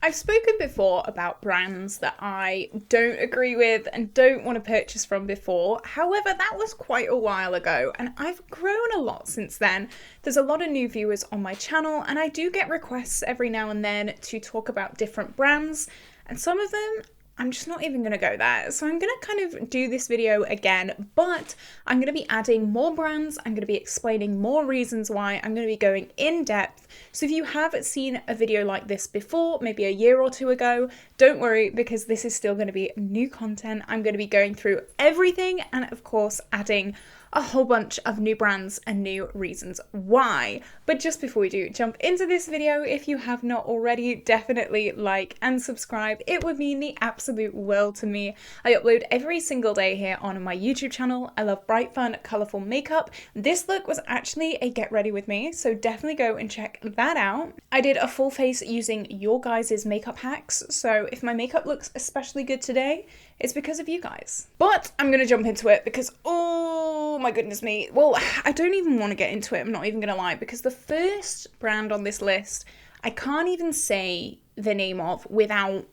I've spoken before about brands that I don't agree with and don't want to purchase from before. However, that was quite a while ago and I've grown a lot since then. There's a lot of new viewers on my channel and I do get requests every now and then to talk about different brands, and some of them I'm just not even going to go there. So I'm going to kind of do this video again, but I'm going to be adding more brands. I'm going to be explaining more reasons why. I'm going to be going in depth. So if you have seen a video like this before, maybe a year or two ago, don't worry, because this is still going to be new content. I'm going to be going through everything and of course adding a whole bunch of new brands and new reasons why. But just before we do jump into this video, if you have not already, definitely like and subscribe. It would mean the absolute world to me. I upload every single day here on my YouTube channel. I love bright, fun, colourful makeup. This look was actually a get ready with me, so definitely go and check that out. I did a full face using your guys' makeup hacks, so if my makeup looks especially good today, it's because of you guys. But I'm gonna jump into it because, oh my goodness me. Well, I don't even want to get into it, I'm not even gonna lie, because the first brand on this list, I can't even say the name of without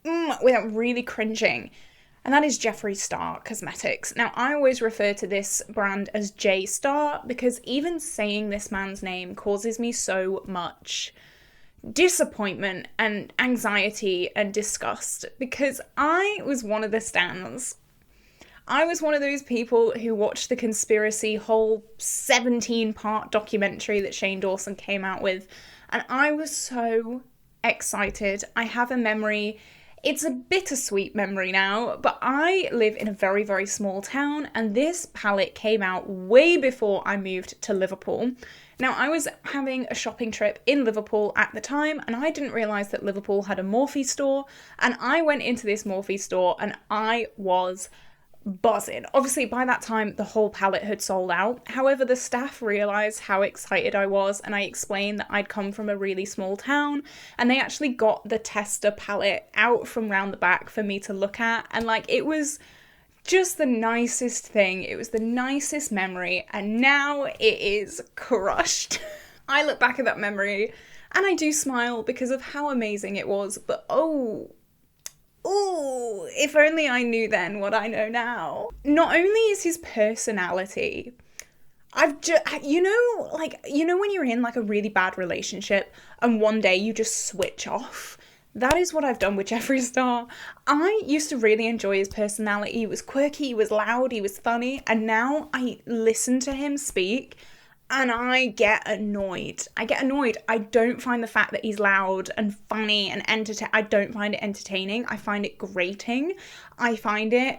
really cringing. And that is Jeffree Star Cosmetics. Now, I always refer to this brand as J Star because even saying this man's name causes me so much disappointment and anxiety and disgust, because I was one of the stans. I was one of those people who watched the conspiracy whole 17-part documentary that Shane Dawson came out with, and I was so excited. I have a memory. It's a bittersweet memory now, but I live in a very, very small town, and this palette came out way before I moved to Liverpool. Now, I was having a shopping trip in Liverpool at the time, and I didn't realise that Liverpool had a Morphe store, and I went into this Morphe store and I was buzzing. Obviously, by that time, the whole palette had sold out. However, the staff realised how excited I was, and I explained that I'd come from a really small town, and they actually got the tester palette out from round the back for me to look at, and like, it was just the nicest thing. It was the nicest memory, and now it is crushed. I look back at that memory and I do smile because of how amazing it was, but oh, if only I knew then what I know now. Not only is his personality, you know when you're in like a really bad relationship and one day you just switch off? That is what I've done with Jeffree Star. I used to really enjoy his personality. He was quirky, he was loud, he was funny, and now I listen to him speak and I get annoyed. I don't find the fact that he's loud and funny and I don't find it entertaining. I find it grating. I find it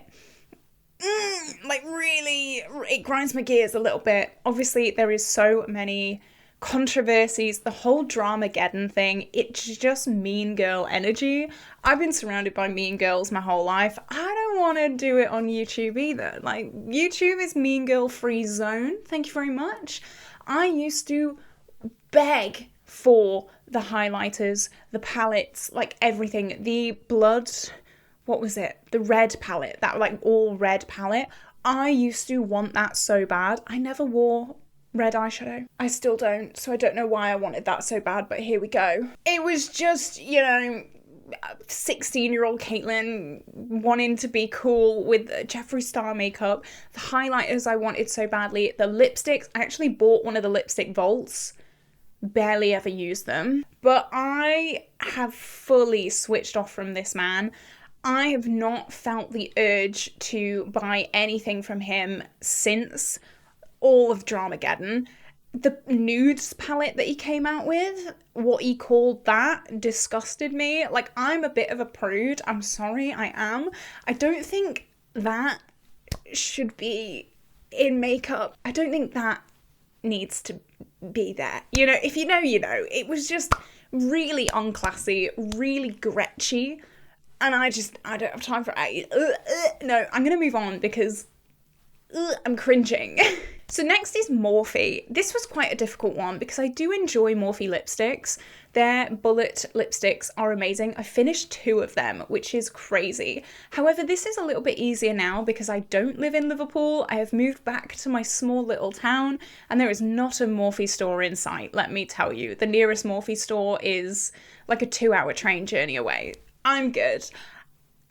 really, it grinds my gears a little bit. Obviously, there is so many controversies, the whole Dramageddon thing, it's just mean girl energy. I've been surrounded by mean girls my whole life. I don't want to do it on YouTube either. Like, YouTube is mean girl free zone. Thank you very much. I used to beg for the highlighters, the palettes, like everything. The blood, what was it? The red palette, that like all red palette. I used to want that so bad. I never wore red eyeshadow. I still don't, so I don't know why I wanted that so bad, but here we go. It was just, 16-year-old Caitlin wanting to be cool with Jeffree Star makeup. The highlighters I wanted so badly. The lipsticks, I actually bought one of the lipstick vaults. Barely ever used them. But I have fully switched off from this man. I have not felt the urge to buy anything from him since all of Dramageddon. The nudes palette that he came out with, what he called that, disgusted me. Like, I'm a bit of a prude. I'm sorry, I am. I don't think that should be in makeup. I don't think that needs to be there. You know, if you know, you know. It was just really unclassy, really gretchy, and I don't have time for it. No, I'm gonna move on because I'm cringing. So next is Morphe. This was quite a difficult one because I do enjoy Morphe lipsticks. Their bullet lipsticks are amazing. I finished 2 of them, which is crazy. However, this is a little bit easier now because I don't live in Liverpool. I have moved back to my small little town and there is not a Morphe store in sight, let me tell you. The nearest Morphe store is like a 2-hour train journey away. I'm good.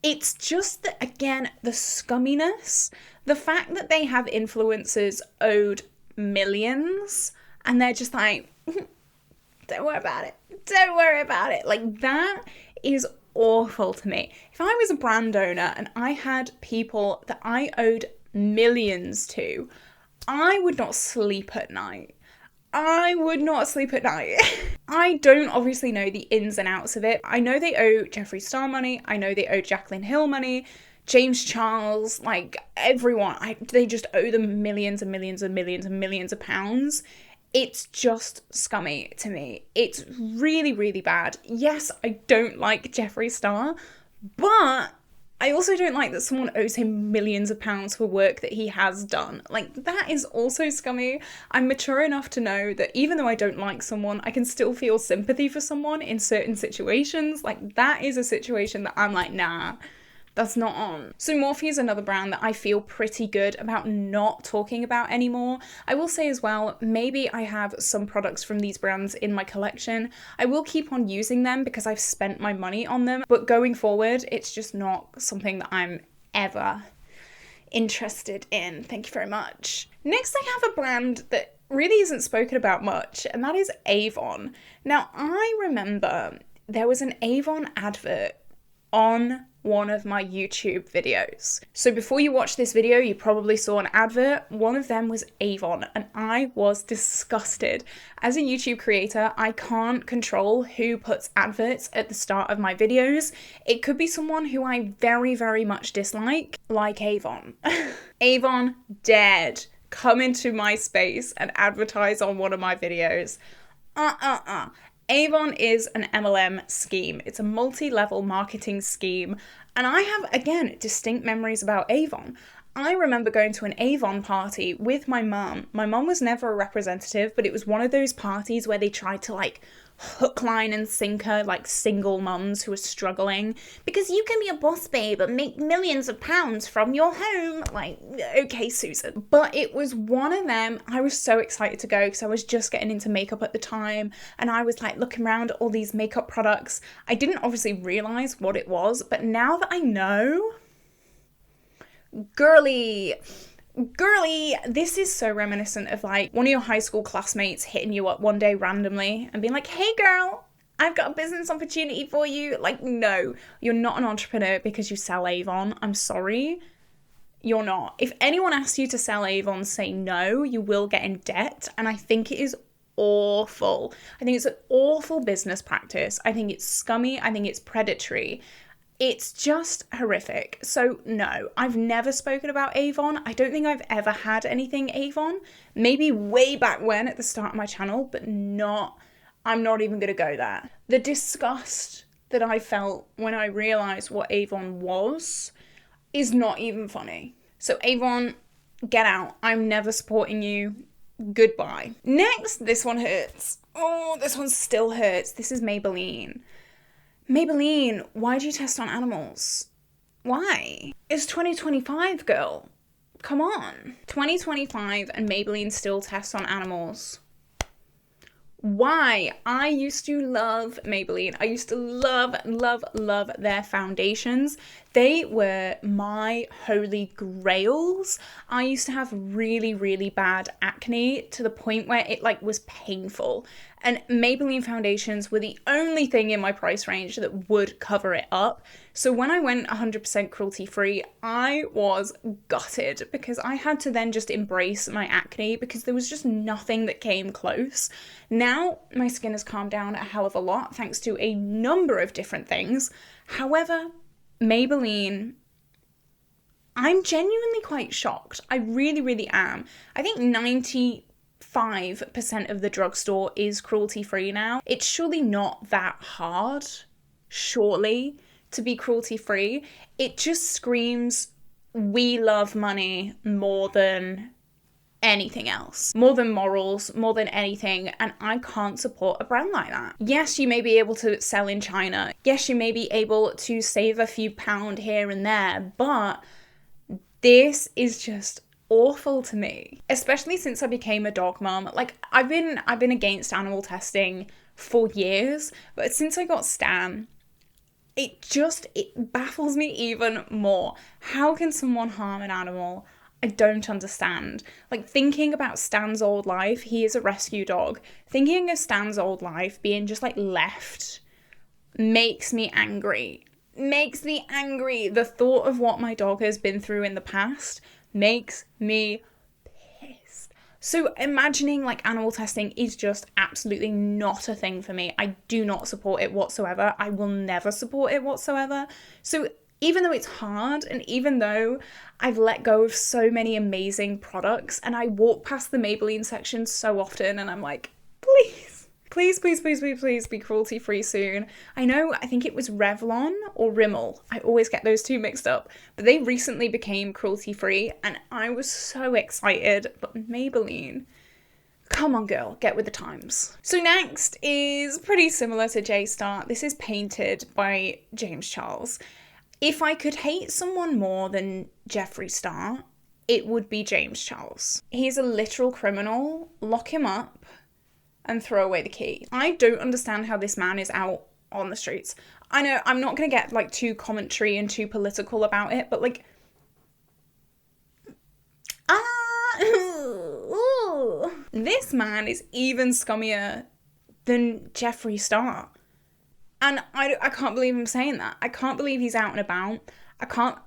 It's just that, again, the scumminess, the fact that they have influencers owed millions and they're just like, don't worry about it. Don't worry about it. Like, that is awful to me. If I was a brand owner and I had people that I owed millions to, I would not sleep at night. I would not sleep at night. I don't obviously know the ins and outs of it. I know they owe Jeffree Star money. I know they owe Jaclyn Hill money. James Charles, like everyone. They just owe them millions and millions and millions and millions of pounds. It's just scummy to me. It's really, really bad. Yes, I don't like Jeffree Star, but I also don't like that someone owes him millions of pounds for work that he has done. Like, that is also scummy. I'm mature enough to know that even though I don't like someone, I can still feel sympathy for someone in certain situations. Like, that is a situation that I'm like, nah, that's not on. So Morphe is another brand that I feel pretty good about not talking about anymore. I will say as well, maybe I have some products from these brands in my collection. I will keep on using them because I've spent my money on them, but going forward, it's just not something that I'm ever interested in. Thank you very much. Next, I have a brand that really isn't spoken about much, and that is Avon. Now, I remember there was an Avon advert on one of my YouTube videos. So before you watch this video, you probably saw an advert. One of them was Avon, and I was disgusted. As a YouTube creator, I can't control who puts adverts at the start of my videos. It could be someone who I very, very much dislike, like Avon. Avon dared come into my space and advertise on one of my videos. Avon is an MLM scheme. It's a multi-level marketing scheme. And I have, again, distinct memories about Avon. I remember going to an Avon party with my mum. My mum was never a representative, but it was one of those parties where they tried to like hook, line and sinker like single mums who are struggling. Because you can be a boss babe and make millions of pounds from your home. Like, okay, Susan. But it was one of them. I was so excited to go because I was just getting into makeup at the time. And I was like looking around at all these makeup products. I didn't obviously realise what it was. But now that I know, girly, this is so reminiscent of like one of your high school classmates hitting you up one day randomly and being like, hey girl, I've got a business opportunity for you. Like, no, you're not an entrepreneur because you sell Avon. I'm sorry, you're not. If anyone asks you to sell Avon, say no. You will get in debt, and I think it is awful. I think it's an awful business practice. I think it's scummy. I think it's predatory. It's just horrific. So no, I've never spoken about Avon. I don't think I've ever had anything Avon. Maybe way back when at the start of my channel, but I'm not even going to go there. The disgust that I felt when I realised what Avon was is not even funny. So Avon, get out. I'm never supporting you. Goodbye. Next, this one hurts. Oh, this one still hurts. This is Maybelline. Maybelline, why do you test on animals? Why? It's 2025, girl. Come on. 2025 and Maybelline still tests on animals. Why? I used to love Maybelline. I used to love their foundations. They were my holy grails. I used to have really, really bad acne to the point where it like was painful. And Maybelline foundations were the only thing in my price range that would cover it up. So when I went 100% cruelty-free, I was gutted because I had to then just embrace my acne because there was just nothing that came close. Now my skin has calmed down a hell of a lot thanks to a number of different things. However, Maybelline, I'm genuinely quite shocked. I really, really am. I think 95% of the drugstore is cruelty-free now. It's surely not that hard, surely, to be cruelty-free. It just screams, we love money more than anything else, more than morals, more than anything, and I can't support a brand like that. Yes, you may be able to sell in China. Yes, you may be able to save a few pound here and there, but this is just awful to me, especially since I became a dog mom. Like, I've been against animal testing for years, but since I got Stan, it baffles me even more. How can someone harm an animal? I don't understand. Like, thinking about Stan's old life, he is a rescue dog. Thinking of Stan's old life being just, like, left makes me angry. Makes me angry. The thought of what my dog has been through in the past makes me pissed. So imagining, like, animal testing is just absolutely not a thing for me. I do not support it whatsoever. I will never support it whatsoever. So even though it's hard, and even though I've let go of so many amazing products, and I walk past the Maybelline section so often, and I'm like, please, please, please, please, please, please be cruelty-free soon. I think it was Revlon or Rimmel. I always get those two mixed up, but they recently became cruelty-free, and I was so excited. But Maybelline, come on girl, get with the times. So next is pretty similar to J-Star. This is Painted by James Charles. If I could hate someone more than Jeffree Star, it would be James Charles. He's a literal criminal. Lock him up and throw away the key. I don't understand how this man is out on the streets. I know I'm not going to get, like, too commentary and too political about it, but, like, this man is even scummier than Jeffree Star. And I can't believe I'm saying that. I can't believe he's out and about. I can't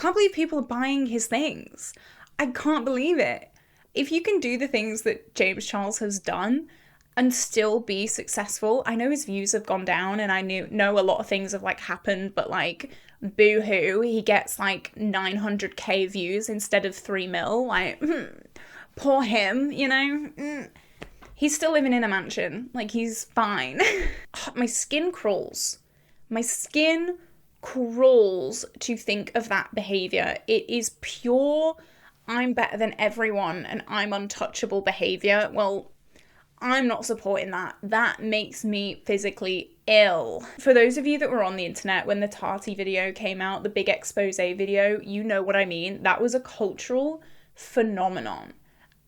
believe people are buying his things. I can't believe it. If you can do the things that James Charles has done and still be successful, I know his views have gone down, and I know a lot of things have, like, happened, but, like, boo-hoo, he gets, like, 900k views instead of 3 mil. Like, poor him, you know? He's still living in a mansion. Like, he's fine. My skin crawls. My skin crawls to think of that behaviour. It is pure, I'm better than everyone and I'm untouchable behaviour. Well, I'm not supporting that. That makes me physically ill. For those of you that were on the internet when the Tati video came out, the big expose video, you know what I mean. That was a cultural phenomenon.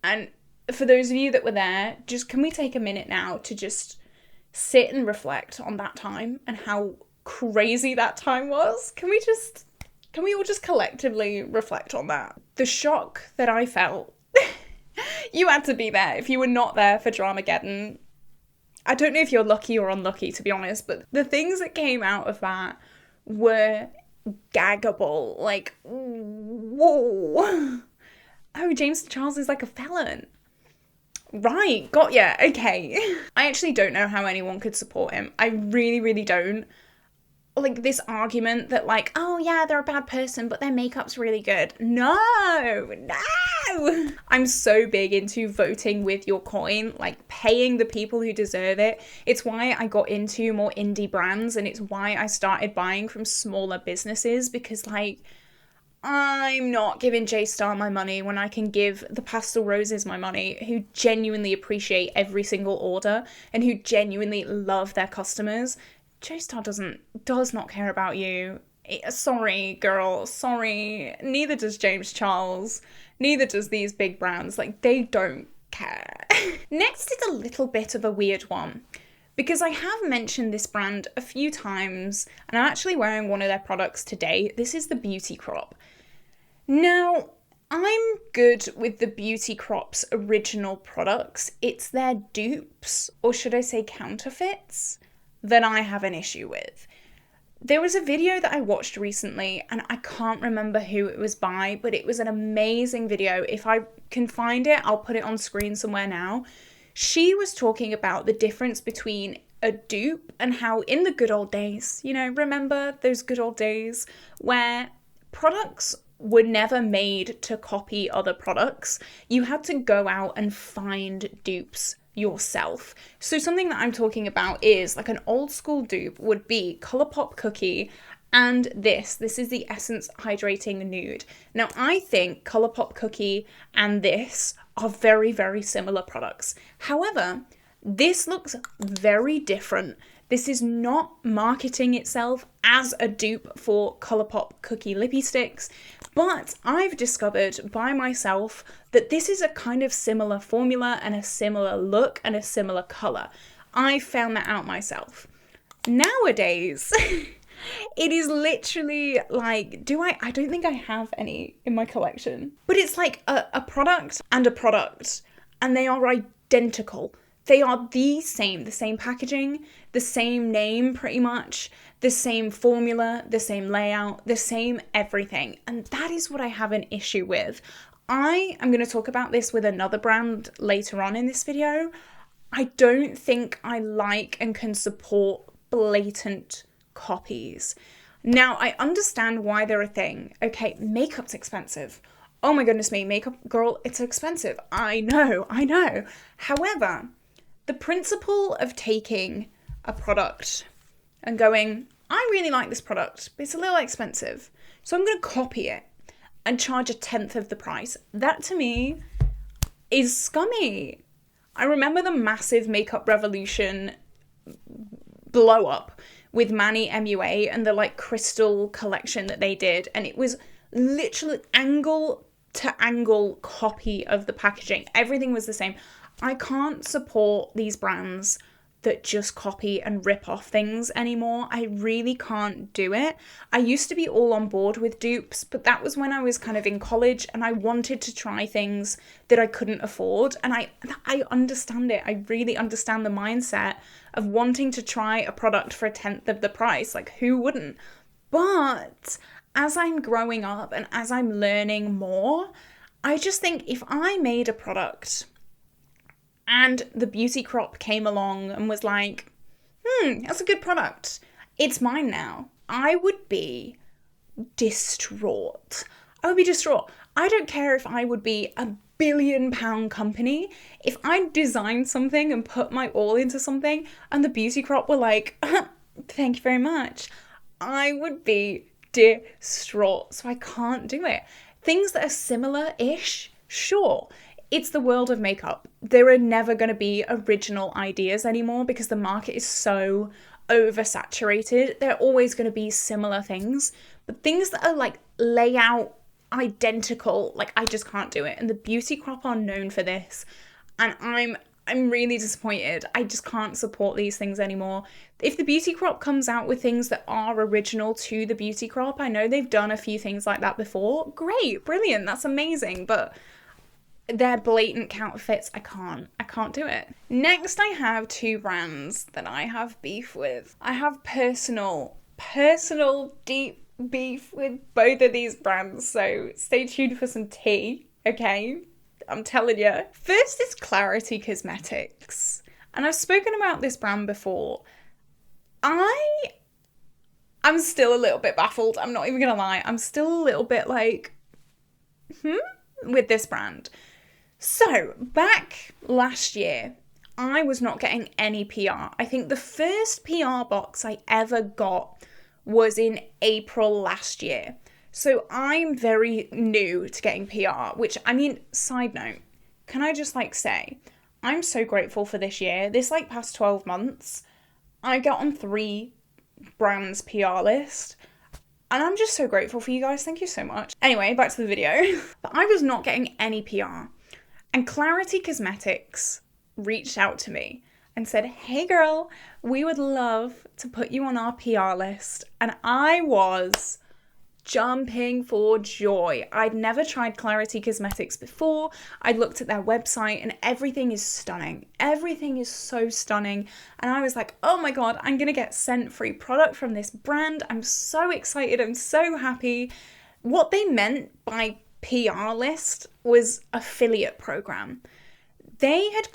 And for those of you that were there, can we take a minute now to just sit and reflect on that time and how crazy that time was? Can we all just collectively reflect on that? The shock that I felt. You had to be there. If you were not there for Dramageddon, I don't know if you're lucky or unlucky, to be honest, but the things that came out of that were gaggable. Like, whoa. Oh, James Charles is like a felon. Right, got ya, okay. I actually don't know how anyone could support him. I really, really don't. Like, this argument that, like, oh yeah, they're a bad person, but their makeup's really good. No! I'm so big into voting with your coin, like, paying the people who deserve it. It's why I got into more indie brands, and it's why I started buying from smaller businesses, because, like, I'm not giving J-Star my money when I can give the Pastel Roses my money, who genuinely appreciate every single order and who genuinely love their customers. J-Star does not care about you. Sorry, girl, sorry. Neither does James Charles. Neither does these big brands. Like, they don't care. Next is a little bit of a weird one, because I have mentioned this brand a few times, and I'm actually wearing one of their products today. This is the Beauty Crop. Now, I'm good with the Beauty Crop's original products. It's their dupes, or should I say counterfeits, that I have an issue with. There was a video that I watched recently, and I can't remember who it was by, but it was an amazing video. If I can find it, I'll put it on screen somewhere now. She was talking about the difference between a dupe and how in the good old days, you know, remember those good old days where products were never made to copy other products. You had to go out and find dupes yourself. So something that I'm talking about is, like, an old school dupe would be Colourpop cookie and this is the Essence Hydrating Nude. Now, I think Colourpop Cookie and this are very, very similar products. However, this looks very different. This is not marketing itself as a dupe for Colourpop Cookie Lippy Sticks, but I've discovered by myself that this is a kind of similar formula and a similar look and a similar colour. I found that out myself. Nowadays, it is literally like, I don't think I have any in my collection, but it's like a product, and they are identical. They are the same packaging, the same name pretty much, the same formula, the same layout, the same everything. And that is what I have an issue with. I am going to talk about this with another brand later on in this video. I don't think I like and can support blatant copies. Now, I understand why they're a thing. Okay, makeup's expensive. Oh my goodness me, makeup, girl, it's expensive. I know. However, the principle of taking a product and going, I really like this product, but it's a little expensive, so I'm going to copy it and charge 1/10 of the price. That to me is scummy. I remember the massive makeup revolution blow up with Manny MUA and the like crystal collection that they did, and it was literally angle to angle copy of the packaging. Everything was the same. I can't support these brands that just copy and rip off things anymore. I really can't do it. I used to be all on board with dupes, but that was when I was kind of in college and I wanted to try things that I couldn't afford. And I understand it. I really understand the mindset of wanting to try a product for 1/10 of the price. Like, who wouldn't? But as I'm growing up and as I'm learning more, I just think if I made a product and the Beauty Crop came along and was like, that's a good product, it's mine now, I would be distraught. I don't care if I would be a £1 billion company. If I designed something and put my all into something and the Beauty Crop were like, thank you very much, I would be distraught. So I can't do it. Things that are similar-ish, sure. It's the world of makeup. There are never going to be original ideas anymore because the market is so oversaturated. There are always going to be similar things, but things that are like layout identical, like I just can't do it. And the Beauty Crop are known for this, and I'm really disappointed. I just can't support these things anymore. If the Beauty Crop comes out with things that are original to the Beauty Crop, I know they've done a few things like that before. Great, brilliant, that's amazing, but they're blatant counterfeits. I can't do it. Next, I have two brands that I have beef with. I have personal deep beef with both of these brands, so stay tuned for some tea, okay? I'm telling you. First is Clarity Cosmetics, and I've spoken about this brand before. I'm still a little bit baffled. I'm not even gonna lie. I'm still a little bit like, with this brand. So, back last year, I was not getting any PR. I think the first PR box I ever got was in April last year. So I'm very new to getting PR, which, I mean, side note, can I just say, I'm so grateful for this year. This past 12 months, I got on 3 brands PR list. And I'm just so grateful for you guys. Thank you so much. Anyway, back to the video. But I was not getting any PR. And Clarity Cosmetics reached out to me and said, hey girl, we would love to put you on our PR list. And I was jumping for joy. I'd never tried Clarity Cosmetics before. I'd looked at their website and everything is stunning. Everything is so stunning. And I was like, oh my God, I'm going to get sent free product from this brand. I'm so excited. I'm so happy. What they meant by PR list was affiliate program. They had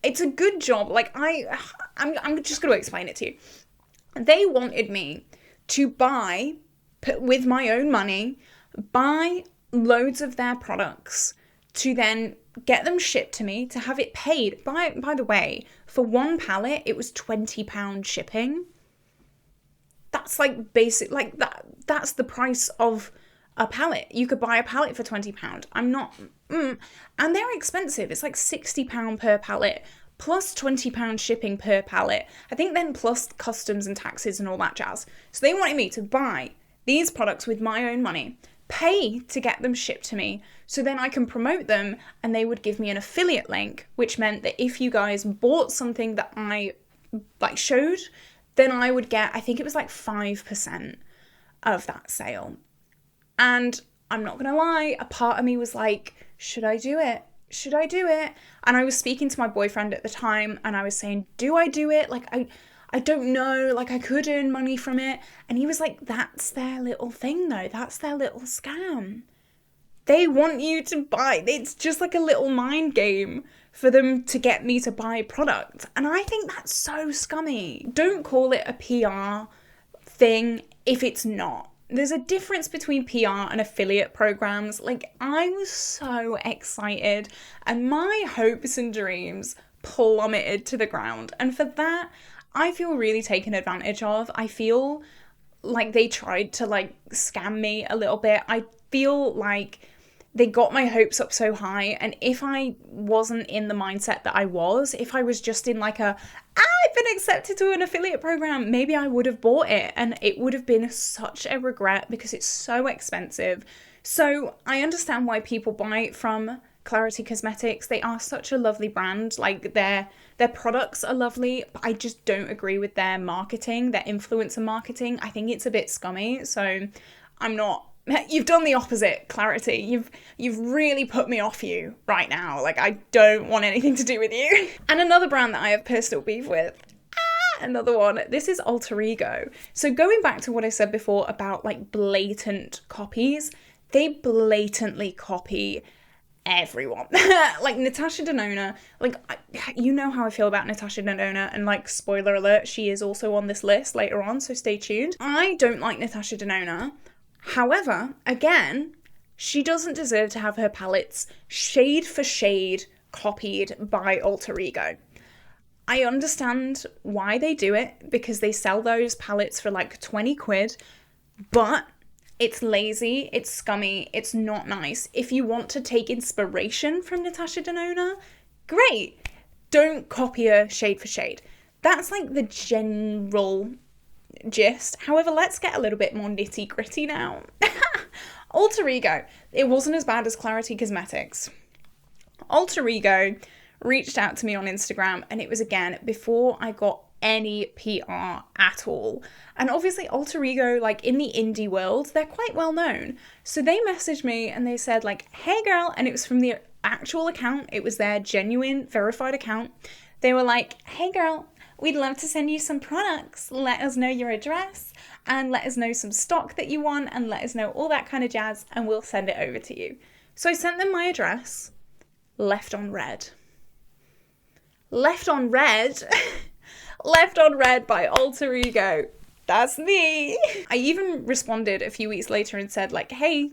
it's a good job. I'm just going to explain it to you. They wanted me to with my own money, buy loads of their products to then get them shipped to me, to have it paid. By the way, for one palette, it was £20 shipping. that's like basic, like that's the price of a palette. You could buy a palette for £20. I'm not, and they're expensive. It's like £60 per palette, plus £20 shipping per palette. I think then plus customs and taxes and all that jazz. So they wanted me to buy these products with my own money, pay to get them shipped to me, so then I can promote them, and they would give me an affiliate link, which meant that if you guys bought something that I like showed, then I would get, I think it was like 5% of that sale. And I'm not gonna lie, a part of me was like, should I do it? Should I do it? And I was speaking to my boyfriend at the time, and I was saying, do I do it? Like, I don't know, like I could earn money from it. And he was like, that's their little thing though. That's their little scam. They want you to buy. It's just like a little mind game for them to get me to buy products. And I think that's so scummy. Don't call it a PR thing if it's not. There's a difference between PR and affiliate programs. Like, I was so excited and my hopes and dreams plummeted to the ground. And for that, I feel really taken advantage of. I feel like they tried to like scam me a little bit. I feel like they got my hopes up so high, and if I wasn't in the mindset that I was, if I was just in like I've been accepted to an affiliate program, maybe I would have bought it, and it would have been such a regret because it's so expensive. So I understand why people buy it from Clarity Cosmetics. They are such a lovely brand. Like their products are lovely, but I just don't agree with their marketing, their influencer marketing. I think it's a bit scummy. So I'm not. You've done the opposite, Clarity. You've really put me off you right now. Like, I don't want anything to do with you. And another brand that I have personal beef with. Another one. This is Alter Ego. So going back to what I said before about like blatant copies, they blatantly copy everyone. Like Natasha Denona, like, you know how I feel about Natasha Denona, and like, spoiler alert, she is also on this list later on, so stay tuned. I don't like Natasha Denona. However, again, she doesn't deserve to have her palettes shade for shade copied by Alter Ego. I understand why they do it, because they sell those palettes for like 20 quid, but it's lazy, it's scummy, it's not nice. If you want to take inspiration from Natasha Denona, great. Don't copy her shade for shade. That's like the general gist. However, let's get a little bit more nitty gritty now. Alter Ego. It wasn't as bad as Clarity Cosmetics. Alter Ego reached out to me on Instagram, and it was again before I got any PR at all. And obviously Alter Ego, like in the indie world, they're quite well known. So they messaged me and they said like, hey girl, and it was from the actual account. It was their genuine verified account. They were like, hey girl, we'd love to send you some products. Let us know your address and let us know some stock that you want and let us know all that kind of jazz, and we'll send it over to you. So I sent them my address. Left on red. Left on red? Left on red by Alter Ego. That's me. I even responded a few weeks later and said like, hey,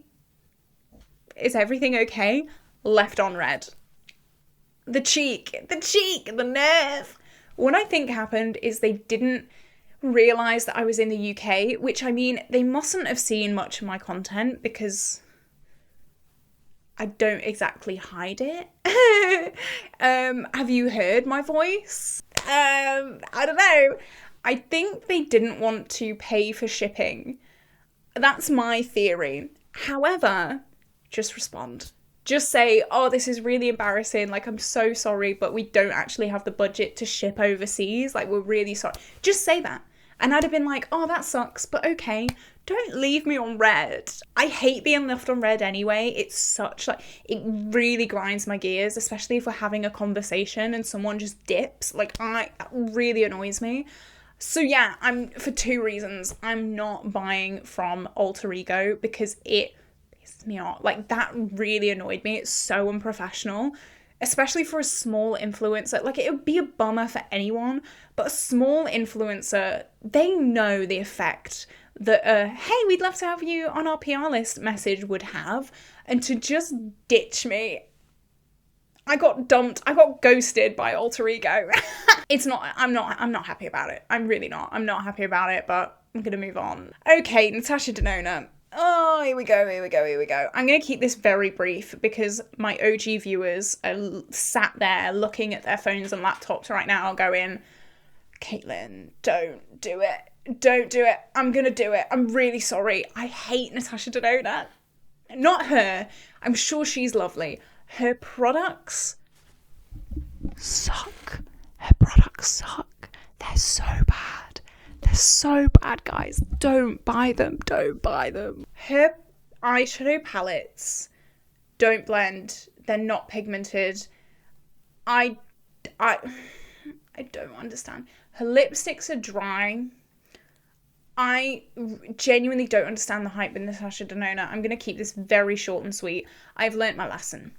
is everything okay? Left on red. The cheek, the nerve. What I think happened is they didn't realise that I was in the UK, which, I mean, they mustn't have seen much of my content because I don't exactly hide it. Have you heard my voice? I don't know. I think they didn't want to pay for shipping. That's my theory. However, just respond. Just say, oh, this is really embarrassing. Like, I'm so sorry, but we don't actually have the budget to ship overseas. Like, we're really sorry. Just say that. And I'd have been like, oh, that sucks, but okay. Don't leave me on red. I hate being left on red anyway. It's such like, it really grinds my gears, especially if we're having a conversation and someone just dips. Like, that really annoys me. So yeah, for two reasons. I'm not buying from Alter Ego because it pissed me off. Like, that really annoyed me. It's so unprofessional, especially for a small influencer. Like, it would be a bummer for anyone, but a small influencer, they know the effect that hey, we'd love to have you on our PR list message would have. And to just ditch me, I got dumped, I got ghosted by Alter Ego. I'm not happy about it. I'm really not. I'm not happy about it, but I'm going to move on. Okay, Natasha Denona. Oh, here we go, here we go, here we go. I'm going to keep this very brief because my OG viewers are sat there looking at their phones and laptops right now going, Caitlin, don't do it. Don't do it. I'm going to do it. I'm really sorry. I hate Natasha Denona. Not her. I'm sure she's lovely. Her products suck. Her products suck. They're so bad. They're so bad, guys. Don't buy them. Don't buy them. Her eyeshadow palettes don't blend. They're not pigmented. I don't understand. Her lipsticks are dry. I genuinely don't understand the hype with Natasha Denona. I'm going to keep this very short and sweet. I've learnt my lesson.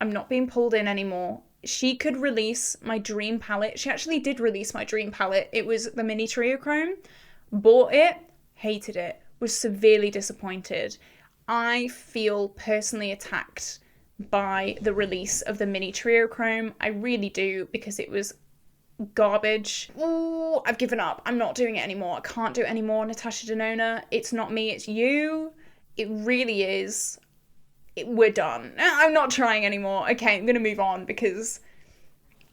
I'm not being pulled in anymore. She could release my dream palette. She actually did release my dream palette. It was the mini trio chrome. Bought it, hated it, was severely disappointed. I feel personally attacked by the release of the mini trio chrome. I really do, because it was garbage. Ooh, I've given up. I'm not doing it anymore. I can't do it anymore, Natasha Denona. It's not me, it's you. It really is. We're done. I'm not trying anymore. Okay, I'm gonna move on because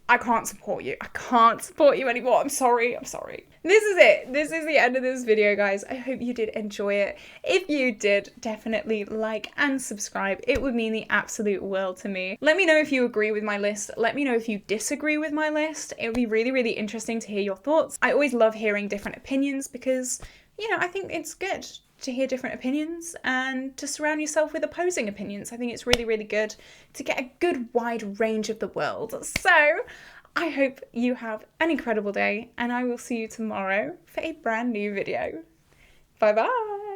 I can't support you. I can't support you anymore. I'm sorry. This is it. This is the end of this video, guys. I hope you did enjoy it. If you did, definitely like and subscribe. It would mean the absolute world to me. Let me know if you agree with my list. Let me know if you disagree with my list. It would be really, really interesting to hear your thoughts. I always love hearing different opinions because, you know, I think it's good to hear different opinions and to surround yourself with opposing opinions. I think it's really, really good to get a good wide range of the world. So I hope you have an incredible day and I will see you tomorrow for a brand new video. Bye bye.